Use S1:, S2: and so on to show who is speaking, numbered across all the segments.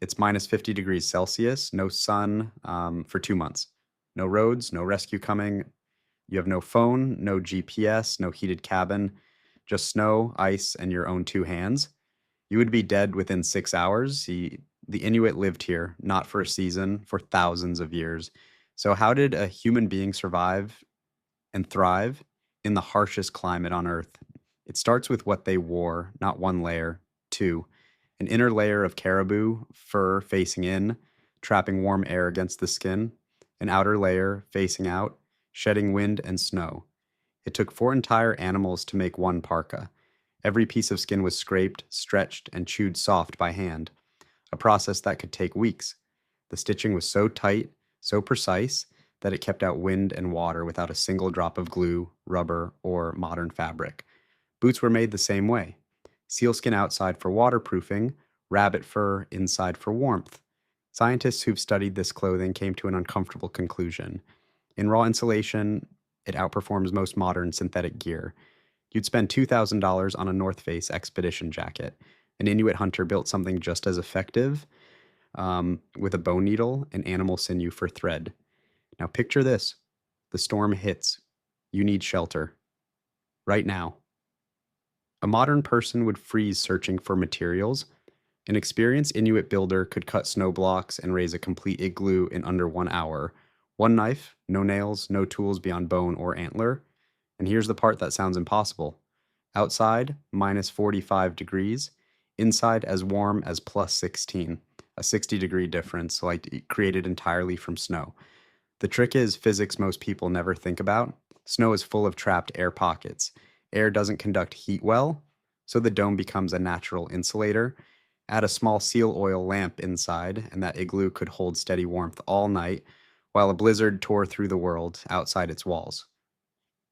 S1: It's minus 50 degrees Celsius, no sun for 2 months. No roads, no rescue coming. You have no phone, no GPS, no heated cabin, just snow, ice, and your own two hands. You would be dead within 6 hours. The Inuit lived here, not for a season, for thousands of years. So, how did a human being survive and thrive in the harshest climate on Earth? It starts with what they wore, not one layer. Two, an inner layer of caribou fur facing in, trapping warm air against the skin, an outer layer facing out, shedding wind and snow. It took four entire animals to make one parka. Every piece of skin was scraped, stretched, and chewed soft by hand, a process that could take weeks. The stitching was so tight, so precise, that it kept out wind and water without a single drop of glue, rubber, or modern fabric. Boots were made the same way. Sealskin outside for waterproofing, rabbit fur inside for warmth. Scientists who've studied this clothing came to an uncomfortable conclusion. In raw insulation, it outperforms most modern synthetic gear. You'd spend $2,000 on a North Face expedition jacket. An Inuit hunter built something just as effective, with a bone needle and animal sinew for thread. Now picture this. The storm hits. You need shelter. Right now. A modern person would freeze searching for materials. An experienced Inuit builder could cut snow blocks and raise a complete igloo in under 1 hour. One knife, no nails, no tools beyond bone or antler. And here's the part that sounds impossible. Outside, minus 45 degrees. Inside, as warm as plus 16. A 60-degree difference, like created entirely from snow. The trick is physics most people never think about. Snow is full of trapped air pockets. Air doesn't conduct heat well, so the dome becomes a natural insulator. Add a small seal oil lamp inside, and that igloo could hold steady warmth all night, while a blizzard tore through the world outside its walls.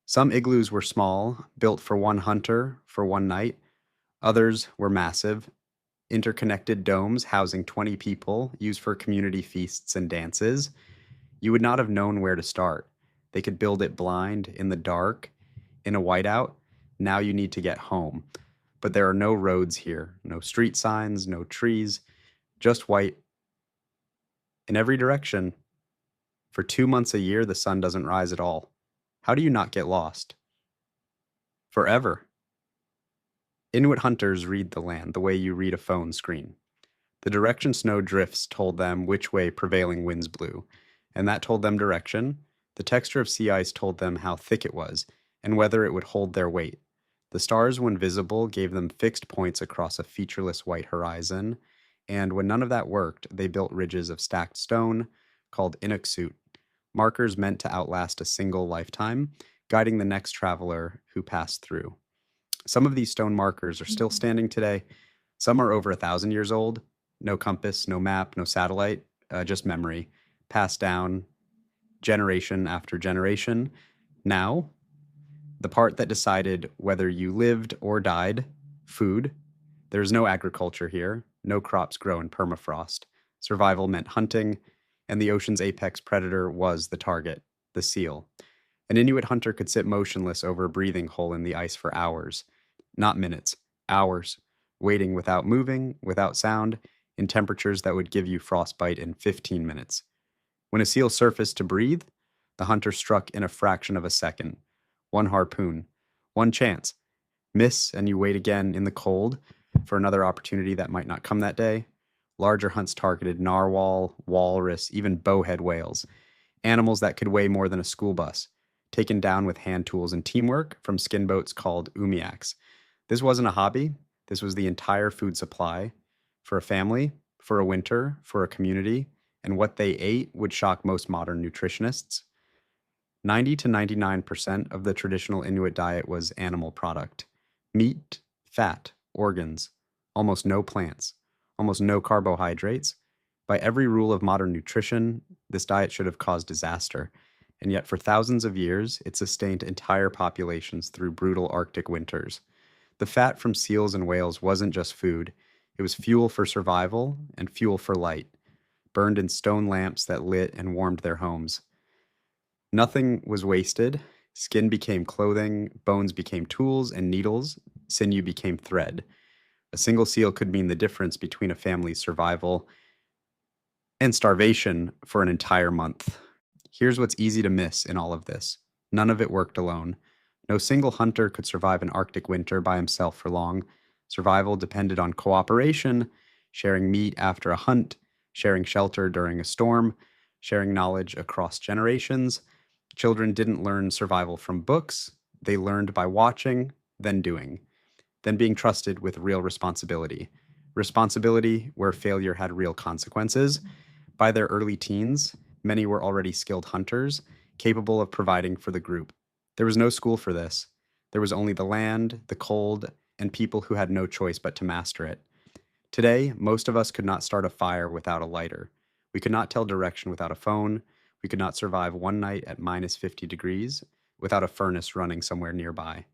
S1: Some igloos were small, built for one hunter for one night. Others were massive, interconnected domes housing 20 people, used for community feasts and dances. You would not have known where to start. They could build it blind, in the dark, in a whiteout. Now you need to get home. But there are no roads here, no street signs, no trees, just white in every direction. For 2 months a year, the sun doesn't rise at all. How do you not get lost? Forever. Inuit hunters read the land the way you read a phone screen. The direction snow drifts told them which way prevailing winds blew, and that told them direction. The texture of sea ice told them how thick it was, and whether it would hold their weight. The stars, when visible, gave them fixed points across a featureless white horizon, and when none of that worked, they built ridges of stacked stone, called Inuksut, markers meant to outlast a single lifetime, guiding the next traveler who passed through. Some of these stone markers are still standing today. Some are over 1,000 years old. No compass, no map, no satellite, just memory, passed down generation after generation. Now, the part that decided whether you lived or died, food. There's no agriculture here. No crops grow in permafrost. Survival meant hunting, and the ocean's apex predator was the target, the seal. An Inuit hunter could sit motionless over a breathing hole in the ice for hours, not minutes, hours, waiting without moving, without sound, in temperatures that would give you frostbite in 15 minutes. When a seal surfaced to breathe, the hunter struck in a fraction of a second. One harpoon, one chance. Miss, and you wait again in the cold for another opportunity that might not come that day. Larger hunts targeted narwhal, walrus, even bowhead whales, animals that could weigh more than a school bus, taken down with hand tools and teamwork from skin boats called umiaks. This wasn't a hobby. This was the entire food supply for a family, for a winter, for a community, and what they ate would shock most modern nutritionists. 90 to 99% of the traditional Inuit diet was animal product. Meat, fat, organs, almost no plants, almost no carbohydrates. By every rule of modern nutrition, this diet should have caused disaster. And yet for thousands of years, it sustained entire populations through brutal Arctic winters. The fat from seals and whales wasn't just food. It was fuel for survival and fuel for light, burned in stone lamps that lit and warmed their homes. Nothing was wasted. Skin became clothing, bones became tools and needles, sinew became thread. A single seal could mean the difference between a family's survival and starvation for an entire month. Here's what's easy to miss in all of this: none of it worked alone. No single hunter could survive an Arctic winter by himself for long. Survival depended on cooperation, sharing meat after a hunt, sharing shelter during a storm, sharing knowledge across generations. Children didn't learn survival from books, they learned by watching, then doing, then being trusted with real responsibility. Responsibility where failure had real consequences. By their early teens, many were already skilled hunters, capable of providing for the group. There was no school for this. There was only the land, the cold, and people who had no choice but to master it. Today, most of us could not start a fire without a lighter. We could not tell direction without a phone. We could not survive one night at minus 50 degrees without a furnace running somewhere nearby.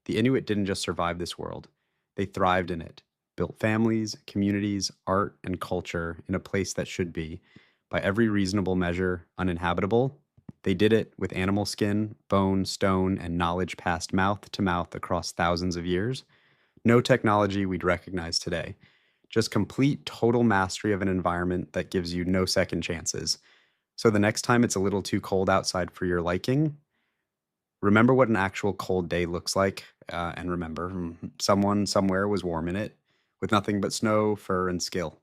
S1: The Inuit didn't just survive this world, they thrived in it, built families, communities, art, and culture in a place that should be, by every reasonable measure, uninhabitable. They did it with animal skin, bone, stone, and knowledge passed mouth to mouth across thousands of years. No technology we'd recognize today. Just complete, total mastery of an environment that gives you no second chances. So the next time it's a little too cold outside for your liking, remember what an actual cold day looks like, and remember, someone somewhere was warm in it with nothing but snow, fur, and skill.